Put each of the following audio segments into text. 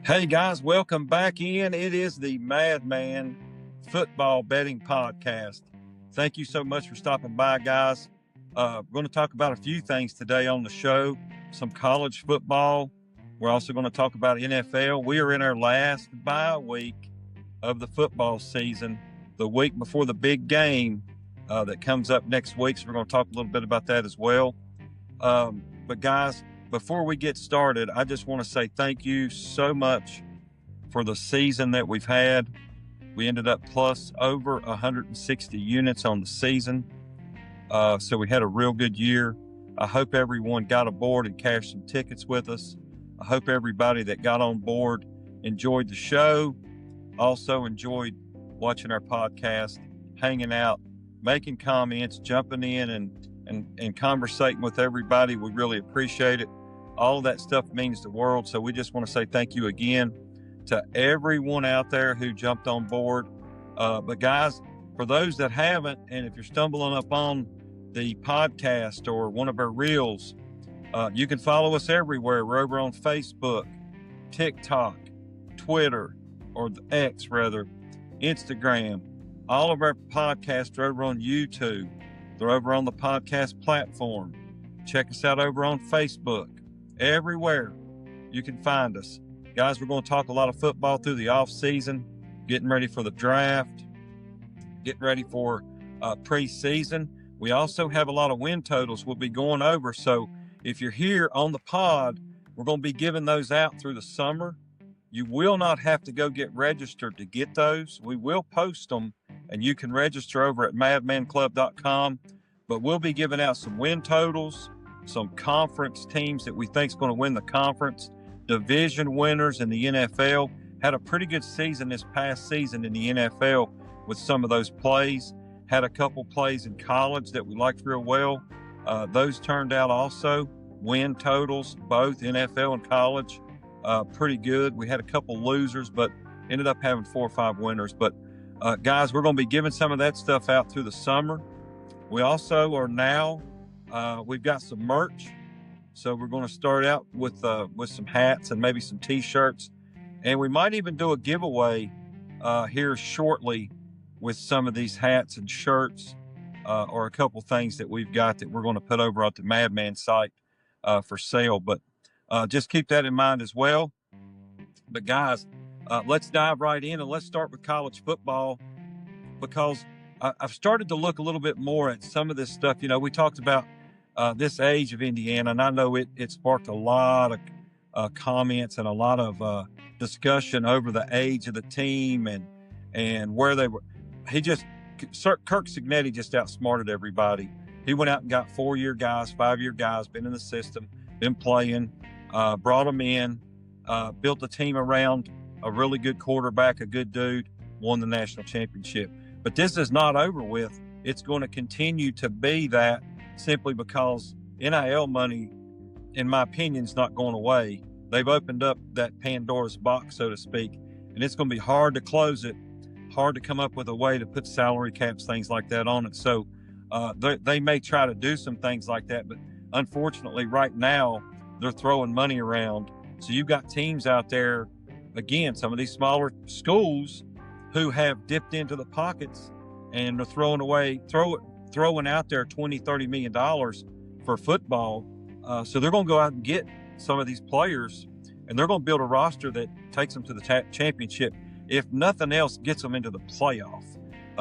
Hey guys, welcome back in. It is the Madman Football Betting Podcast. Thank you so much for stopping by, guys. We're going to talk about a few things today on the show. Some college football. We're also going to talk about NFL. We are in our last bye week of the football season, the week before the big game that comes up next week. So we're going to talk a little bit about that as well. But guys, before we get started, I just want to say thank you so much for the season that we've had. We ended up plus over 160 units on the season. So we had a real good year. I hope everyone got aboard and cashed some tickets with us. I hope everybody that got on board enjoyed the show, also enjoyed watching our podcast, hanging out, making comments, jumping in and conversating with everybody. We really appreciate it. All of that stuff means the world. So we just want to say thank you again to everyone out there who jumped on board. But guys, for those that haven't, and if you're stumbling up on the podcast or one of our reels, you can follow us everywhere. We're over on Facebook, TikTok, Twitter, or the X rather, Instagram. All of our podcasts are over on YouTube. They're over on the podcast platform. Check us out over on Facebook. Everywhere you can find us. Guys, we're going to talk a lot of football through the offseason, getting ready for the draft, getting ready for preseason. We also have a lot of win totals we'll be going over. So if you're here on the pod, we're going to be giving those out through the summer. You will not have to go get registered to get those. We will post them, and you can register over at madmanclub.com. But we'll be giving out some win totals, some conference teams that we think is going to win the conference, division winners in the NFL. Had a pretty good season this past season in the NFL with some of those plays. Had a couple plays in college that we liked real well. Those turned out also. Win totals, both NFL and college, pretty good. We had a couple losers, but ended up having 4 or 5 winners. But guys, we're going to be giving some of that stuff out through the summer. We also are now we've got some merch, so we're going to start out with some hats and maybe some T-shirts, and we might even do a giveaway here shortly with some of these hats and shirts, or a couple things that we've got that we're going to put over at the Madman site for sale. But just keep that in mind as well. But guys, let's dive right in and let's start with college football, because I've started to look a little bit more at some of this stuff. You know, we talked about this age of Indiana, and I know it sparked a lot of comments and a lot of discussion over the age of the team and where they were. Kirk Cignetti just outsmarted everybody. He went out and got 4-year guys, 5-year guys, been in the system, been playing, brought them in, built a team around a really good quarterback, a good dude, won the national championship. But this is not over with. It's going to continue to be that, simply because NIL money, in my opinion, is not going away. They've opened up that Pandora's box, so to speak, and it's going to be hard to close it, hard to come up with a way to put salary caps, things like that on it. So they may try to do some things like that, but unfortunately right now they're throwing money around. So you've got teams out there, again, some of these smaller schools who have dipped into the pockets and are throwing out there $20-30 million for football. So they're going to go out and get some of these players, and they're going to build a roster that takes them to the championship. If nothing else, gets them into the playoff,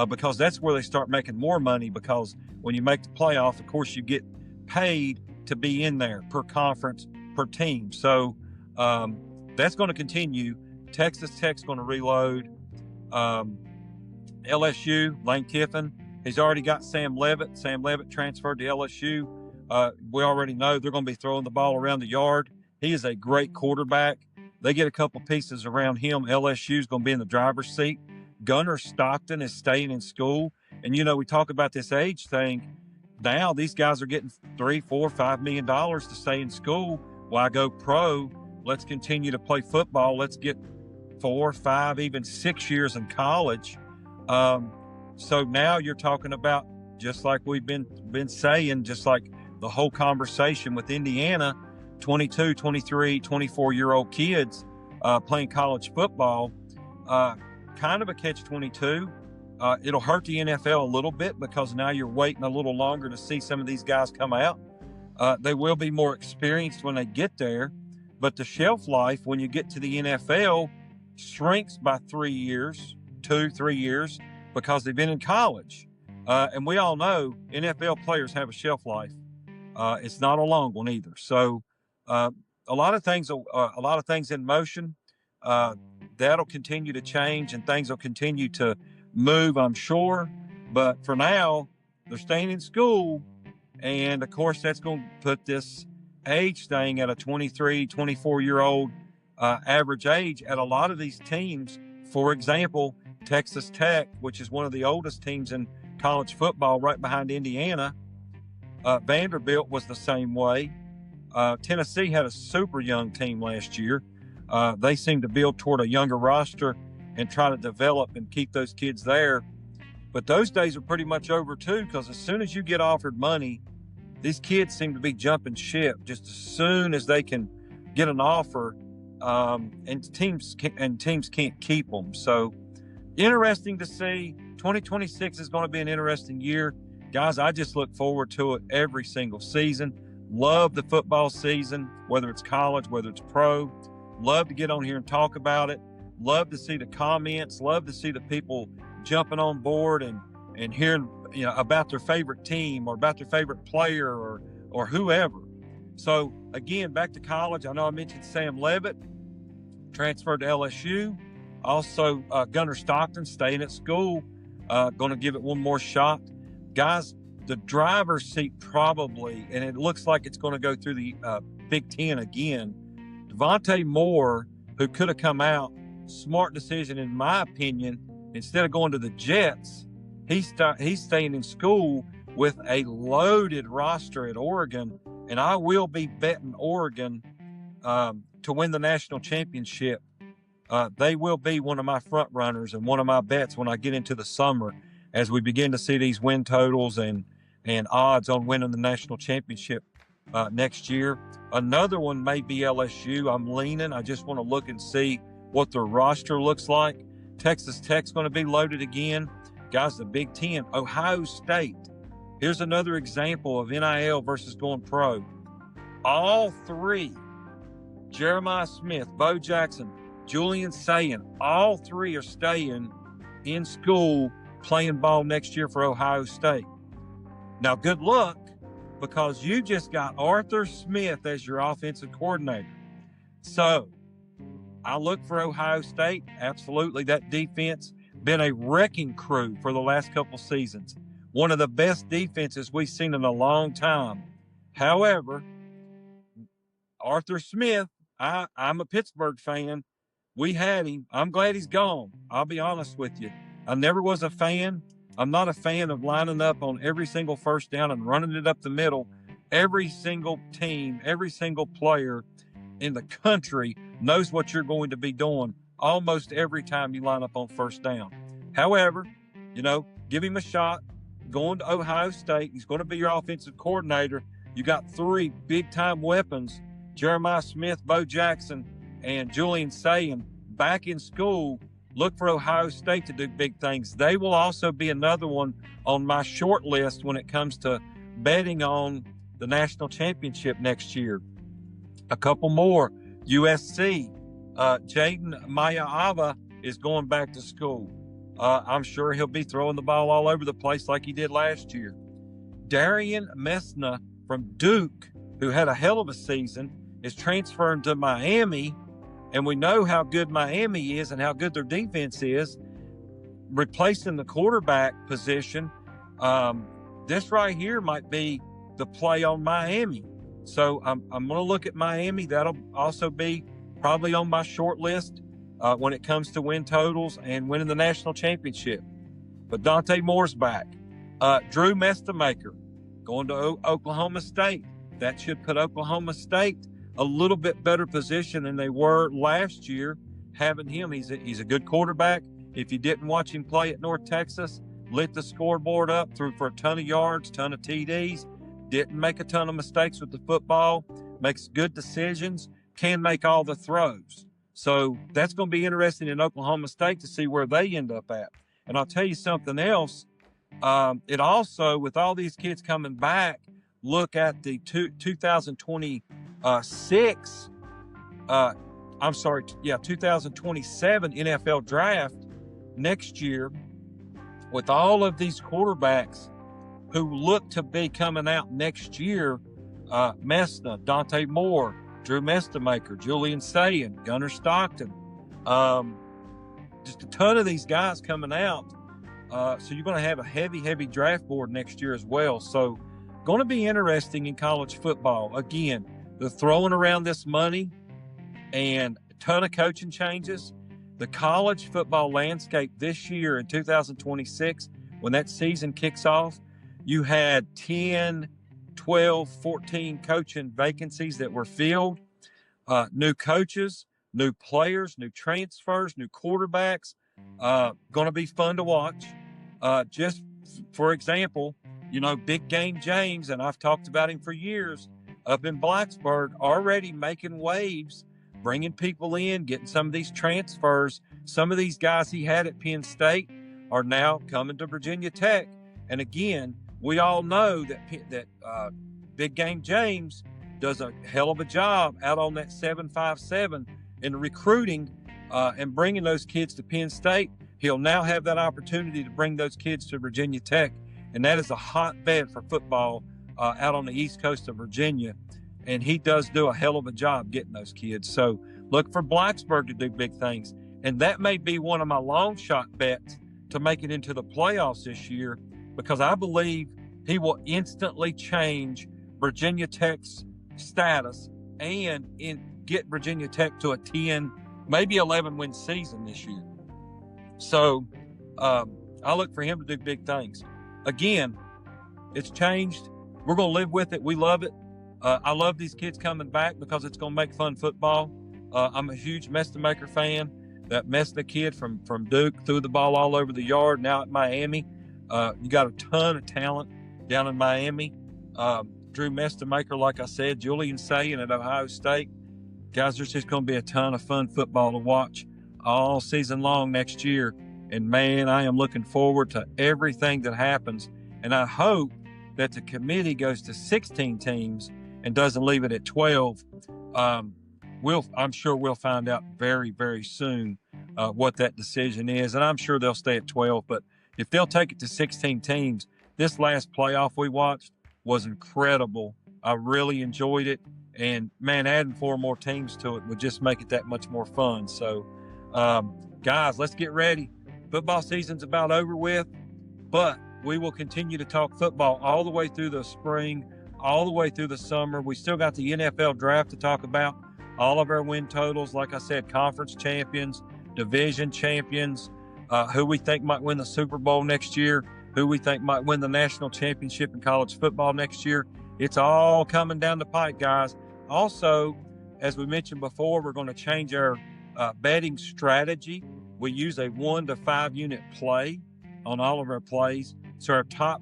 because that's where they start making more money, because when you make the playoff, of course, you get paid to be in there per conference, per team. So that's going to continue. Texas Tech's going to reload. LSU, Lane Kiffin, he's already got Sam Leavitt. Sam Leavitt transferred to LSU. We already know they're going to be throwing the ball around the yard. He is a great quarterback. They get a couple pieces around him. LSU is going to be in the driver's seat. Gunnar Stockton is staying in school. And, you know, we talk about this age thing. Now these guys are getting $3, $4, $5 million to stay in school. Why go pro? Let's continue to play football. Let's get 4, 5, even 6 years in college. So now you're talking about, just like we've been saying, just like the whole conversation with Indiana, 22, 23, 24-year-old kids playing college football. Kind of a catch-22. It'll hurt the NFL a little bit because now you're waiting a little longer to see some of these guys come out. They will be more experienced when they get there, but the shelf life when you get to the NFL shrinks by 3 years, 2-3 years, because they've been in college. And we all know NFL players have a shelf life. It's not a long one either. So a lot of things in motion. That'll continue to change and things will continue to move, I'm sure. But for now, they're staying in school. And of course, that's going to put this age thing at a 23, 24-year-old average age at a lot of these teams. For example, Texas Tech, which is one of the oldest teams in college football, right behind Indiana. Vanderbilt was the same way. Tennessee had a super young team last year. They seem to build toward a younger roster and try to develop and keep those kids there. But those days are pretty much over too, because as soon as you get offered money, these kids seem to be jumping ship just as soon as they can get an offer, and teams can't keep them. So interesting to see. 2026 is going to be an interesting year. Guys, I just look forward to it every single season. Love the football season, whether it's college, whether it's pro. Love to get on here and talk about it. Love to see the comments. Love to see the people jumping on board and hearing about their favorite team or about their favorite player or whoever. So again, back to college. I know I mentioned Sam Levitt transferred to LSU. Also, Gunnar Stockton staying at school. Going to give it one more shot. Guys, the driver's seat probably, and it looks like it's going to go through the Big Ten again. Devontae Moore, who could have come out, smart decision in my opinion. Instead of going to the Jets, he's staying in school with a loaded roster at Oregon, and I will be betting Oregon to win the national championship. They will be one of my front runners and one of my bets when I get into the summer as we begin to see these win totals and odds on winning the national championship next year. Another one may be LSU. I'm leaning. I just want to look and see what their roster looks like. Texas Tech's going to be loaded again. Guys, the Big Ten, Ohio State. Here's another example of NIL versus going pro. All three, Jeremiah Smith, Bo Jackson, Julian Sayin, all three are staying in school playing ball next year for Ohio State. Now, good luck, because you just got Arthur Smith as your offensive coordinator. So I look for Ohio State. Absolutely, that defense been a wrecking crew for the last couple seasons. One of the best defenses we've seen in a long time. However, Arthur Smith, I'm a Pittsburgh fan. We had him. I'm glad he's gone. I'll be honest with you. I never was a fan. I'm not a fan of lining up on every single first down and running it up the middle. Every single team, every single player in the country knows what you're going to be doing almost every time you line up on first down. However, give him a shot. Going to Ohio State, he's going to be your offensive coordinator. You got three big-time weapons, Jeremiah Smith, Bo Jackson, and Julian Sayin, back in school. Look for Ohio State to do big things. They will also be another one on my short list when it comes to betting on the national championship next year. A couple more. USC, Jaden Mayava is going back to school. I'm sure he'll be throwing the ball all over the place like he did last year. Darian Messna from Duke, who had a hell of a season, is transferring to Miami. And we know how good Miami is and how good their defense is. Replacing the quarterback position, this right here might be the play on Miami. So I'm going to look at Miami. That'll also be probably on my short list when it comes to win totals and winning the national championship. But Dante Moore's back. Drew Mestamaker going to Oklahoma State. That should put Oklahoma State a little bit better position than they were last year. Having him, he's a good quarterback. If you didn't watch him play at North Texas, lit the scoreboard up, threw for a ton of yards, ton of TDs, didn't make a ton of mistakes with the football, makes good decisions, can make all the throws. So that's going to be interesting in Oklahoma State to see where they end up at. And I'll tell you something else. It also, with all these kids coming back, look at the 2026, 2027 NFL draft next year, with all of these quarterbacks who look to be coming out next year. Messna, Dante Moore, Drew Mestamaker, Julian Sayin, Gunnar Stockton, just a ton of these guys coming out. So you're going to have a heavy draft board next year as well. So going to be interesting in college football. Again, they're throwing around this money and a ton of coaching changes. The college football landscape this year in 2026, when that season kicks off, you had 10, 12, 14 coaching vacancies that were filled. New coaches, new players, new transfers, new quarterbacks. Going to be fun to watch. Just for example, Big Game James, and I've talked about him for years, up in Blacksburg, already making waves, bringing people in, getting some of these transfers. Some of these guys he had at Penn State are now coming to Virginia Tech. And again, we all know that Big Game James does a hell of a job out on that 757 in recruiting and bringing those kids to Penn State. He'll now have that opportunity to bring those kids to Virginia Tech, and that is a hotbed for football out on the east coast of Virginia. And he does do a hell of a job getting those kids. So look for Blacksburg to do big things. And that may be one of my long shot bets to make it into the playoffs this year, because I believe he will instantly change Virginia Tech's status and get Virginia Tech to a 10, maybe 11 win season this year. So I look for him to do big things. Again, it's changed. We're going to live with it. We love it. I love these kids coming back because it's going to make fun football. I'm a huge Mestamaker fan. That Messna kid from Duke threw the ball all over the yard. Now at Miami, you got a ton of talent down in Miami. Drew Mestamaker, like I said, Julian Sayin at Ohio State. Guys, there's just going to be a ton of fun football to watch all season long next year. And man, I am looking forward to everything that happens. And I hope that the committee goes to 16 teams and doesn't leave it at 12. I'm sure we'll find out very, very soon what that decision is. And I'm sure they'll stay at 12. But if they'll take it to 16 teams, this last playoff we watched was incredible. I really enjoyed it. And, man, adding 4 more teams to it would just make it that much more fun. So, guys, let's get ready. Football season's about over with, but we will continue to talk football all the way through the spring, all the way through the summer. We still got the NFL draft to talk about, all of our win totals, like I said, conference champions, division champions, who we think might win the Super Bowl next year, who we think might win the national championship in college football next year. It's all coming down the pike, guys. Also, as we mentioned before, we're going to change our betting strategy. We use a 1 to 5 unit play on all of our plays. So our top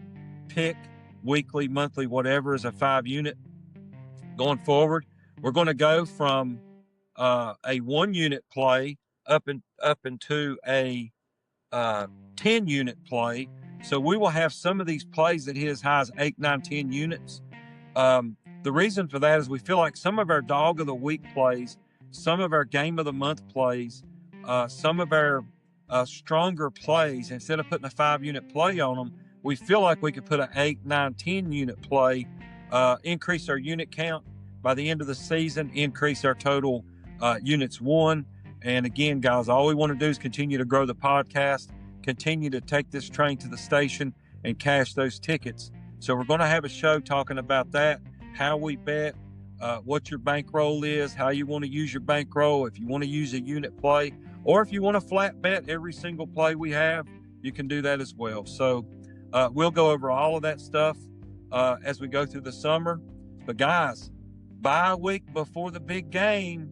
pick, weekly, monthly, whatever, is a 5 unit. Going forward, we're going to go from a 1 unit play up into a 10 unit play. So we will have some of these plays that hit as high as 8, 9, 10 units. The reason for that is we feel like some of our dog of the week plays, some of our game of the month plays, some of our stronger plays, instead of putting a 5 unit play on them, we feel like we could put an 8, 9, 10 unit play, increase our unit count by the end of the season, increase our total units won. And again, guys, all we want to do is continue to grow the podcast, continue to take this train to the station and cash those tickets. So we're going to have a show talking about that, how we bet, what your bankroll is, how you want to use your bankroll, if you want to use a unit play, or if you want to flat bet every single play we have, you can do that as well. So we'll go over all of that stuff as we go through the summer. But guys, bye week before the big game,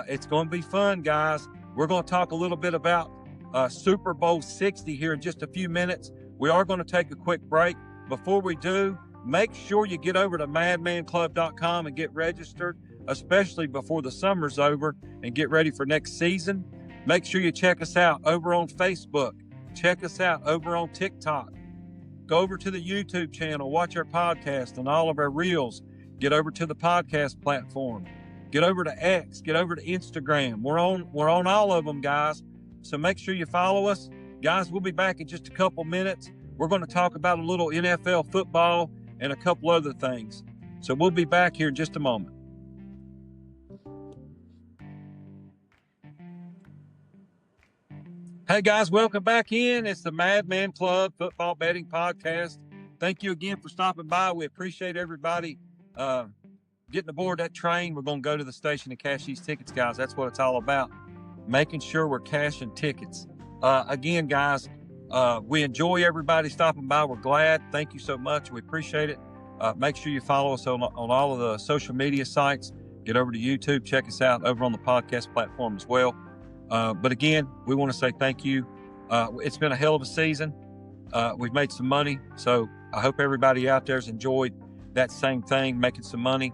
it's going to be fun, guys. We're going to talk a little bit about Super Bowl 60 here in just a few minutes. We are going to take a quick break. Before we do, make sure you get over to madmanclub.com and get registered. especially before the summer's over and get ready for next season. Make sure you check us out over on Facebook. Check us out over on TikTok. Go over to the YouTube channel, watch our podcast and all of our reels. Get over to the podcast platform. Get over to X. Get over to Instagram. We're on all of them, guys. So make sure you follow us. Guys, we'll be back in just a couple minutes. We're going to talk about a little NFL football and a couple other things. So we'll be back here in just a moment. Hey guys, welcome back in. It's the Madman Club Football Betting Podcast. Thank you again for stopping by. We appreciate everybody getting aboard that train. We're going to go to the station and cash these tickets, guys. That's what it's all about. Making sure we're cashing tickets. Again, guys, we enjoy everybody stopping by. We're glad. Thank you so much. We appreciate it. Make sure you follow us on all of the social media sites. Get over to YouTube. Check us out over on the podcast platform as well. But again, we want to say thank you. It's been a hell of a season. We've made some money. So I hope everybody out there has enjoyed that same thing, making some money,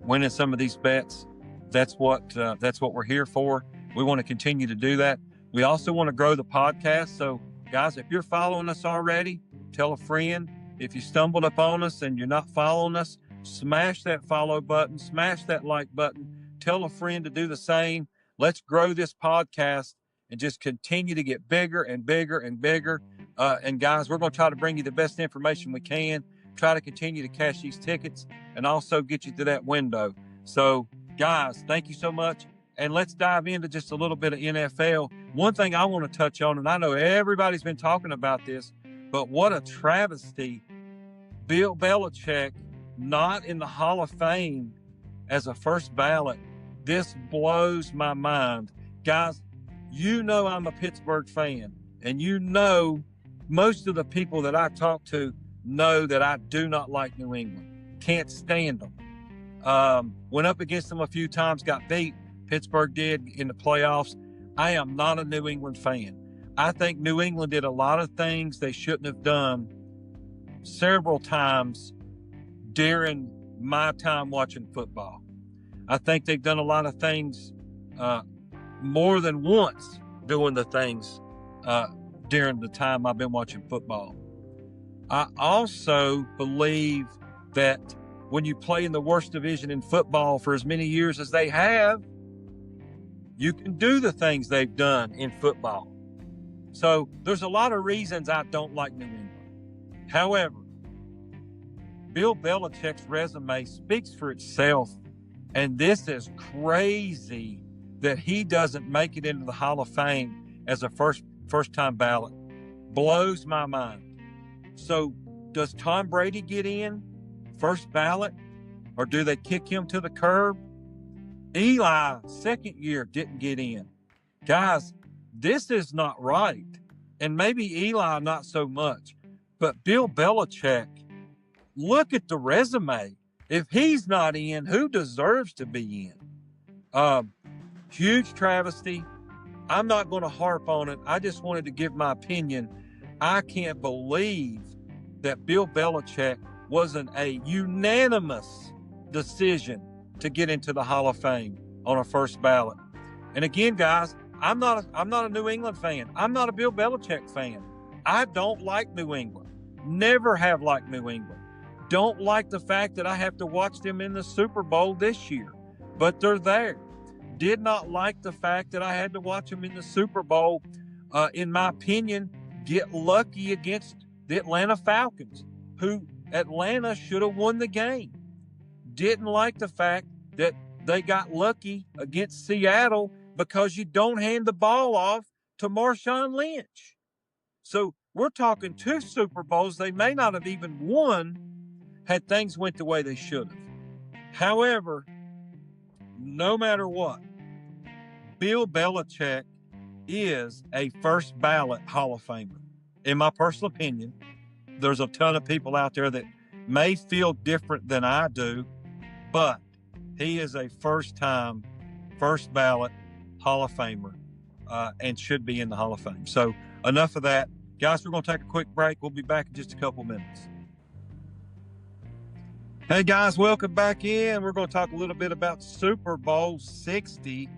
winning some of these bets. That's what we're here for. We want to continue to do that. We also want to grow the podcast. So guys, if you're following us already, tell a friend. If you stumbled upon us and you're not following us, smash that follow button, smash that like button, tell a friend to do the same. Let's grow this podcast and just continue to get bigger and bigger and bigger. And guys, we're going to try to bring you the best information we can, try to continue to cash these tickets and also get you to that window. So guys, thank you so much. And let's dive into just a little bit of NFL. One thing I want to touch on, and I know everybody's been talking about this, but what a travesty. Bill Belichick not in the Hall of Fame as a first ballot. This blows my mind. Guys, you know I'm a Pittsburgh fan, and you know most of the people that I talk to know that I do not like New England. Can't stand them. Went up against them a few times, got beat. Pittsburgh did in the playoffs. I am not a New England fan. I think New England did a lot of things they shouldn't have done several times during my time watching football. I think they've done a lot of things more than once doing the things during the time I've been watching football. I also believe that when you play in the worst division in football for as many years as they have, you can do the things they've done in football. So there's a lot of reasons I don't like New England. However, Bill Belichick's resume speaks for itself. And this is crazy that he doesn't make it into the Hall of Fame as a first-time ballot. Blows my mind. So does Tom Brady get in first ballot, or do they kick him to the curb? Eli, second year, didn't get in. Guys, this is not right. And maybe Eli not so much. But Bill Belichick, look at the resume. If he's not in, who deserves to be in? Huge travesty. I'm not going to harp on it. I just wanted to give my opinion. I can't believe that Bill Belichick wasn't a unanimous decision to get into the Hall of Fame on a first ballot. And again, guys, I'm not a New England fan. I'm not a Bill Belichick fan. I don't like New England. Never have liked New England. Don't like the fact that I have to watch them in the Super Bowl this year, but they're there. Did not like the fact that I had to watch them in the Super Bowl, in my opinion, get lucky against the Atlanta Falcons, who Atlanta should have won the game. Didn't like the fact that they got lucky against Seattle because you don't hand the ball off to Marshawn Lynch. So we're talking 2 Super Bowls they may not have even won had things went the way they should have. However, no matter what, Bill Belichick is a first ballot Hall of Famer. In my personal opinion, there's a ton of people out there that may feel different than I do, but he is a first ballot Hall of Famer and should be in the Hall of Fame. So enough of that. Guys, we're going to take a quick break. We'll be back in just a couple minutes. Hey guys, welcome back in. We're going to talk a little bit about Super Bowl 60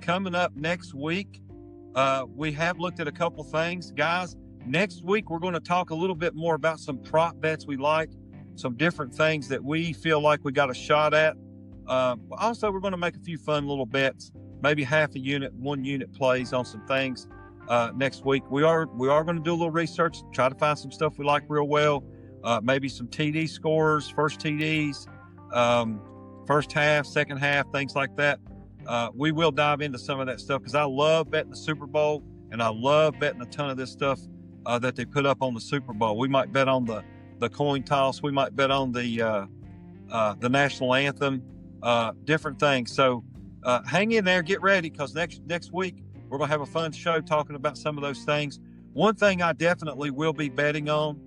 coming up next week. We have looked at a couple things. Guys, next week we're going to talk a little bit more about some prop bets we like, some different things that we feel like we got a shot at. Also, we're going to make a few fun little bets, maybe half a unit, 1 unit plays on some things next week. We are going to do a little research, try to find some stuff we like real well. Maybe some TD scores, first TDs, first half, second half, things like that. We will dive into some of that stuff because I love betting the Super Bowl and I love betting a ton of this stuff that they put up on the Super Bowl. We might bet on the coin toss. We might bet on the national anthem, different things. So hang in there, get ready because next week we're going to have a fun show talking about some of those things. One thing I definitely will be betting on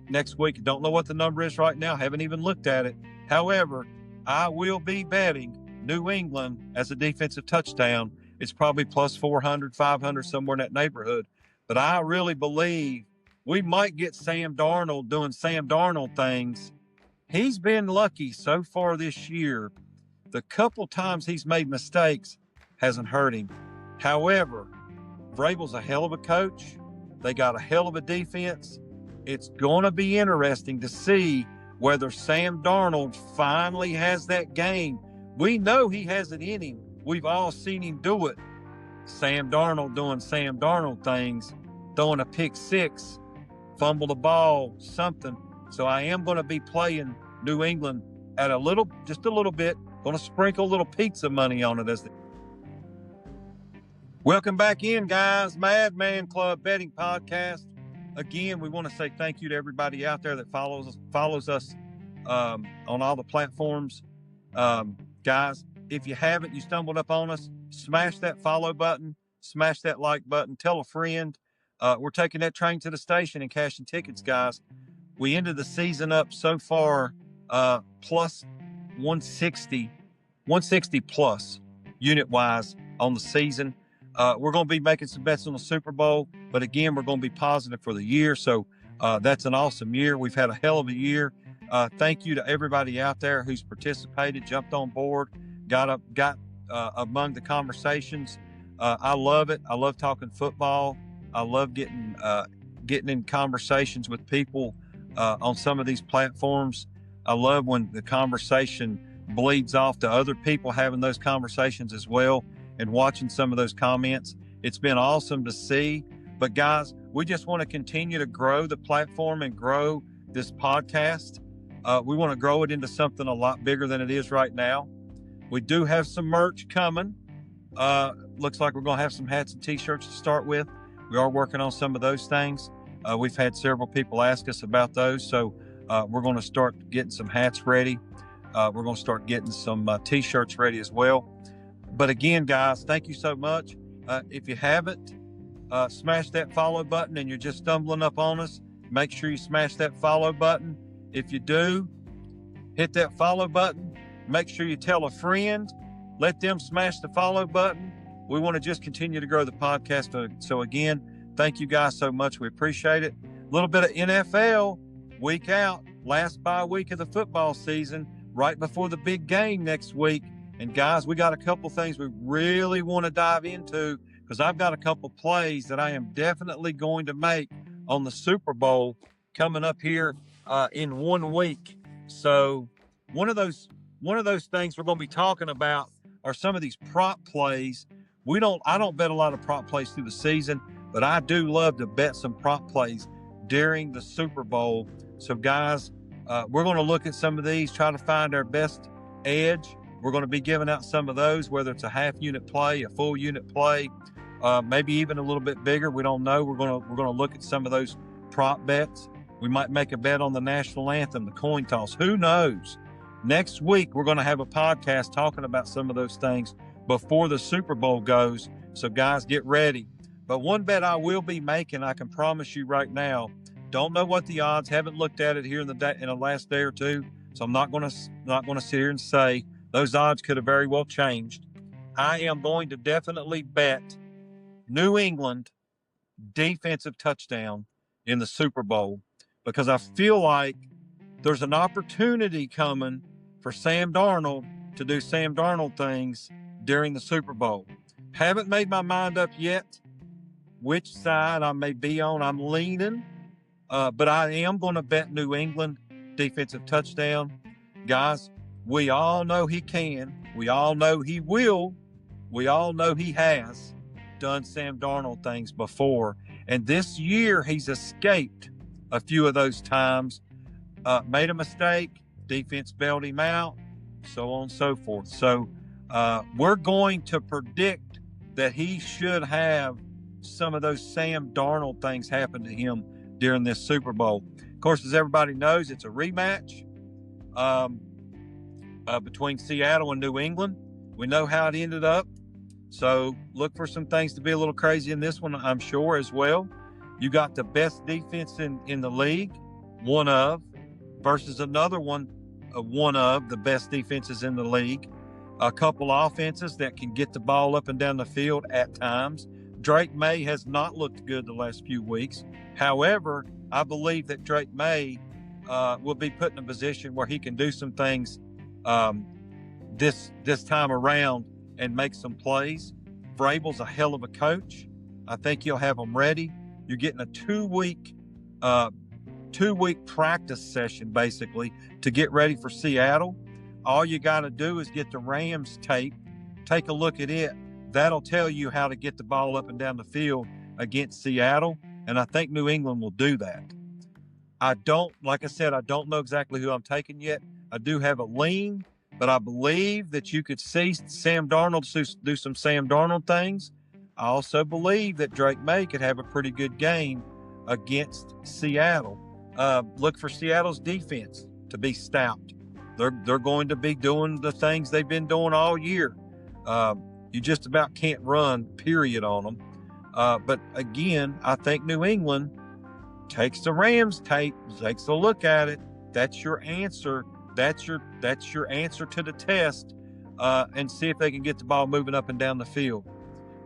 next week. Don't know what the number is right now. Haven't even looked at it. However, I will be betting New England as a defensive touchdown. It's probably plus 400, 500, somewhere in that neighborhood. But I really believe we might get Sam Darnold doing Sam Darnold things. He's been lucky so far this year. The couple times he's made mistakes hasn't hurt him. However, Vrabel's a hell of a coach. They got a hell of a defense. It's going to be interesting to see whether Sam Darnold finally has that game. We know he has it in him. We've all seen him do it. Sam Darnold doing Sam Darnold things, throwing a pick six, fumble the ball, something. So I am going to be playing New England at just a little bit. Going to sprinkle a little pizza money on it. Welcome back in, guys. Madman Club Betting Podcast. Again, we want to say thank you to everybody out there that follows us on all the platforms. Guys, if you haven't, you stumbled up on us, smash that follow button, smash that like button, tell a friend. We're taking that train to the station and cashing tickets, guys. We ended the season up so far plus 160 plus unit-wise on the season. We're going to be making some bets on the Super Bowl, but again, we're going to be positive for the year. So that's an awesome year. We've had a hell of a year. Thank you to everybody out there who's participated, jumped on board, got among the conversations. I love it. I love talking football. I love getting in conversations with people on some of these platforms. I love when the conversation bleeds off to other people having those conversations as well. And watching some of those comments. It's been awesome to see. But guys, we just want to continue to grow the platform and grow this podcast. We want to grow it into something a lot bigger than it is right now. We do have some merch coming. Looks like we're going to have some hats and t-shirts to start with. We are working on some of those things. We've had several people ask us about those. So we're going to start getting some hats ready. We're going to start getting some t-shirts ready as well. But again, guys, thank you so much. If you haven't, smash that follow button and you're just stumbling up on us, make sure you smash that follow button. If you do, hit that follow button. Make sure you tell a friend. Let them smash the follow button. We want to just continue to grow the podcast. So again, thank you guys so much. We appreciate it. A little bit of NFL week out, last bye week of the football season, right before the big game next week. And guys, we got a couple things we really want to dive into because I've got a couple plays that I am definitely going to make on the Super Bowl coming up here in 1 week. So one of those things we're going to be talking about are some of these prop plays. I don't bet a lot of prop plays through the season, but I do love to bet some prop plays during the Super Bowl. So guys, we're going to look at some of these, try to find our best edge. We're going to be giving out some of those, whether it's a half unit play, a full unit play, maybe even a little bit bigger. We don't know. We're going to look at some of those prop bets. We might make a bet on the national anthem, the coin toss. Who knows? Next week, we're going to have a podcast talking about some of those things before the Super Bowl goes. So guys, get ready. But one bet I will be making, I can promise you right now, don't know what the odds, haven't looked at it here in the last day or two. So I'm not going to sit here and say those odds could have very well changed. I am going to definitely bet New England defensive touchdown in the Super Bowl because I feel like there's an opportunity coming for Sam Darnold to do Sam Darnold things during the Super Bowl. Haven't made my mind up yet which side I may be on. I'm leaning, but I am going to bet New England defensive touchdown. Guys, we all know he can. We all know he will. We all know he has done Sam Darnold things before. And this year, he's escaped a few of those times, made a mistake, defense bailed him out, so on and so forth. So we're going to predict that he should have some of those Sam Darnold things happen to him during this Super Bowl. Of course, as everybody knows, it's a rematch between Seattle and New England. We know how it ended up. So look for some things to be a little crazy in this one, I'm sure, as well. You got the best defense in the league, one of, versus another one of the best defenses in the league. A couple offenses that can get the ball up and down the field at times. Drake May has not looked good the last few weeks. However, I believe that Drake May will be put in a position where he can do some things this time around and make some plays. Vrabel's a hell of a coach. I think he'll have them ready. You're getting a two-week practice session, basically, to get ready for Seattle. All you got to do is get the Rams tape, take a look at it. That'll tell you how to get the ball up and down the field against Seattle, and I think New England will do that. Like I said, I don't know exactly who I'm taking yet. I do have a lean, but I believe that you could see Sam Darnold do some Sam Darnold things. I also believe that Drake May could have a pretty good game against Seattle. Look for Seattle's defense to be stout. They're going to be doing the things they've been doing all year. You just about can't run, period, on them. But again, I think New England takes the Rams tape, takes a look at it. That's your answer. That's your answer to the test, and see if they can get the ball moving up and down the field.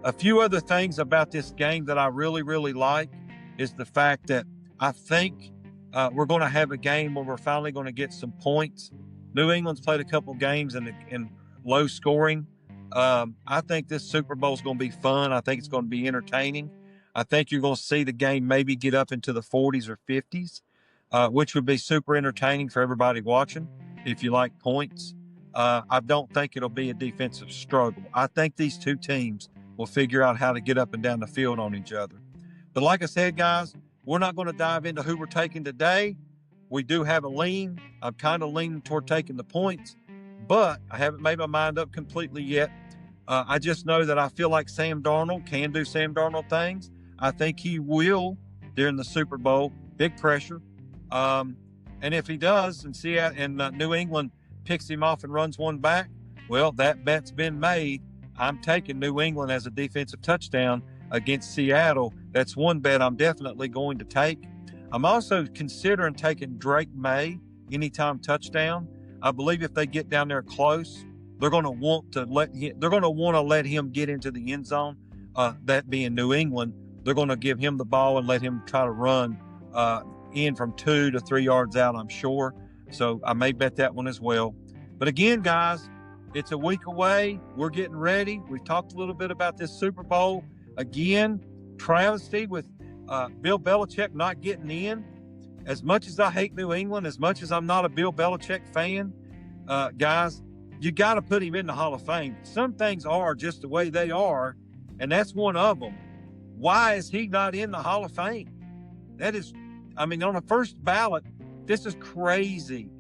A few other things about this game that I really, really like is the fact that I think we're going to have a game where we're finally going to get some points. New England's played a couple games in low scoring. I think this Super Bowl is going to be fun. I think it's going to be entertaining. I think you're going to see the game maybe get up into the 40s or 50s, which would be super entertaining for everybody watching if you like points. I don't think it'll be a defensive struggle. I think these two teams will figure out how to get up and down the field on each other. But like I said, guys, we're not going to dive into who we're taking today. We do have a lean. I'm kind of leaning toward taking the points, but I haven't made my mind up completely yet. I just know that I feel like Sam Darnold can do Sam Darnold things. I think he will during the Super Bowl. Big pressure. And if he does and New England picks him off and runs one back, well, that bet's been made. I'm taking New England as a defensive touchdown against Seattle. That's one bet I'm definitely going to take. I'm also considering taking Drake May anytime touchdown. I believe if they get down there close, they're going to want to let him get into the end zone. That being New England, they're going to give him the ball and let him try to run in from 2 to 3 yards out, I'm sure. So I may bet that one as well. But again, guys, it's a week away. We're getting ready. We've talked a little bit about this Super Bowl. Again, travesty with Bill Belichick not getting in. As much as I hate New England, as much as I'm not a Bill Belichick fan, guys, you got to put him in the Hall of Fame. Some things are just the way they are, and that's one of them. Why is he not in the Hall of Fame? That is, on a first ballot, this is crazy.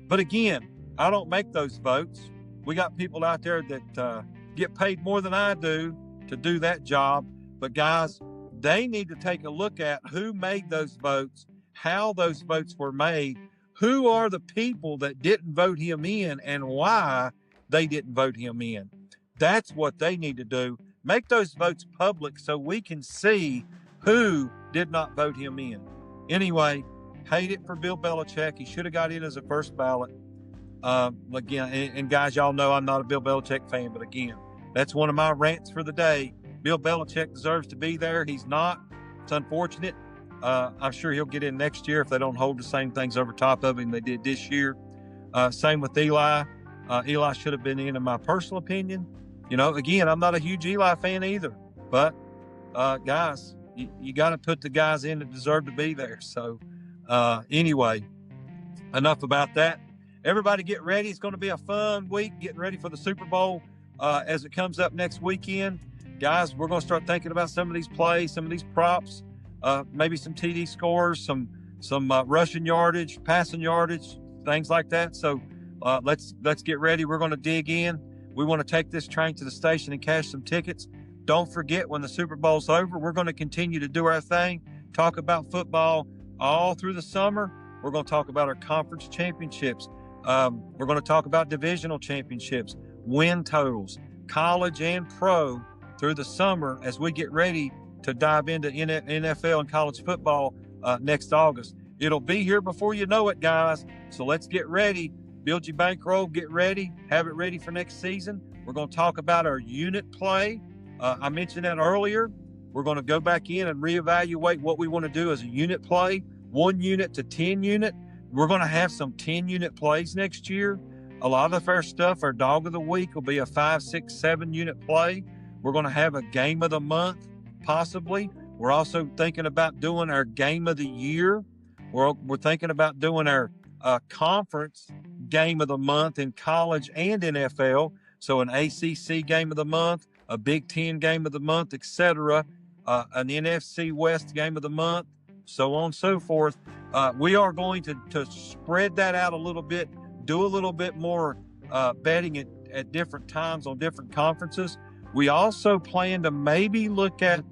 But again, I don't make those votes. We got people out there that get paid more than I do to do that job. But guys, they need to take a look at who made those votes, how those votes were made, who are the people that didn't vote him in, and why they didn't vote him in. That's what they need to do. Make those votes public so we can see who did not vote him in. Anyway, hate it for Bill Belichick. He should have got in as a first ballot. Again, and guys, y'all know I'm not a Bill Belichick fan, but again, that's one of my rants for the day. Bill Belichick deserves to be there. He's not. It's unfortunate. I'm sure he'll get in next year if they don't hold the same things over top of him they did this year. Same with Eli. Eli should have been in my personal opinion. Again, I'm not a huge Eli fan either, but guys, you got to put the guys in that deserve to be there. So anyway, enough about that. Everybody get ready. It's going to be a fun week getting ready for the Super Bowl as it comes up next weekend. Guys, we're going to start thinking about some of these plays, some of these props, maybe some TD scores, some rushing yardage, passing yardage, things like that. So let's get ready. We're going to dig in. We want to take this train to the station and cash some tickets. Don't forget, when the Super Bowl's over, we're going to continue to do our thing, talk about football all through the summer. We're going to talk about our conference championships. We're going to talk about divisional championships, win totals, college and pro through the summer as we get ready to dive into NFL and college football next August. It'll be here before you know it, guys. So let's get ready. Build your bankroll, get ready, have it ready for next season. We're going to talk about our unit play. I mentioned that earlier. We're going to go back in and reevaluate what we want to do as a unit play, 1 unit to 10 unit. We're going to have some 10-unit plays next year. A lot of our stuff, our dog of the week, will be a 5, 6, 7-unit play. We're going to have a game of the month, possibly. We're also thinking about doing our game of the year. We're thinking about doing our conference game of the month in college and NFL. So an ACC game of the month, a Big Ten game of the month, etc., an NFC West game of the month, so on and so forth. We are going to spread that out a little bit, do a little bit more betting at different times on different conferences. We also plan to maybe look at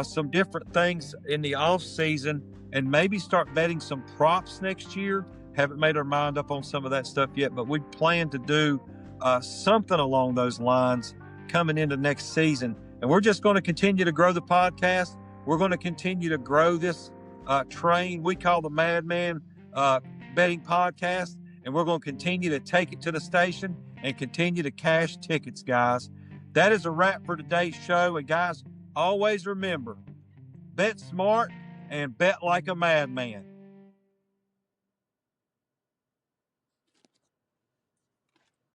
some different things in the off season and maybe start betting some props next year. Haven't made our mind up on some of that stuff yet, but we plan to do something along those lines coming into next season. And we're just going to continue to grow the podcast. We're going to continue to grow this train we call the Madman betting podcast. And we're going to continue to take it to the station and continue to cash tickets, guys. That is a wrap for today's show. And guys, always remember, bet smart and bet like a madman.